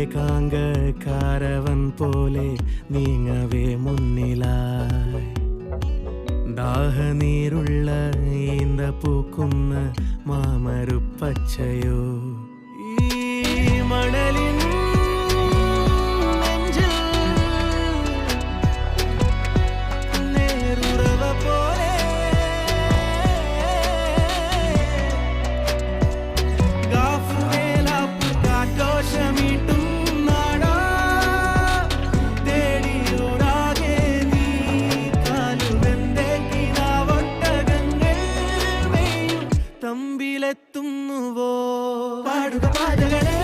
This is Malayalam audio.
ഏകാംഗ കാരവൻ പോലെ നീങ്ങവേ മുന്നിലായി ദാഹനീരുള്ള ഈന്ത പൂക്കുന്ന മാമരുപ്പച്ചയോ ഈ മണലിൻ നെഞ്ചിൽ നേരുറവ പോലെ ഗാഫുവേലാപ്പു കാറ്റോഷമീട്ടും നാടാ തേടിയോരാകെ നീ കാലുവെന്തേ കിനാവൊട്ടകങ്ങൾ മെയ്യും തമ്പിലെത്തുന്നുവോ പാടുക പാതകളെ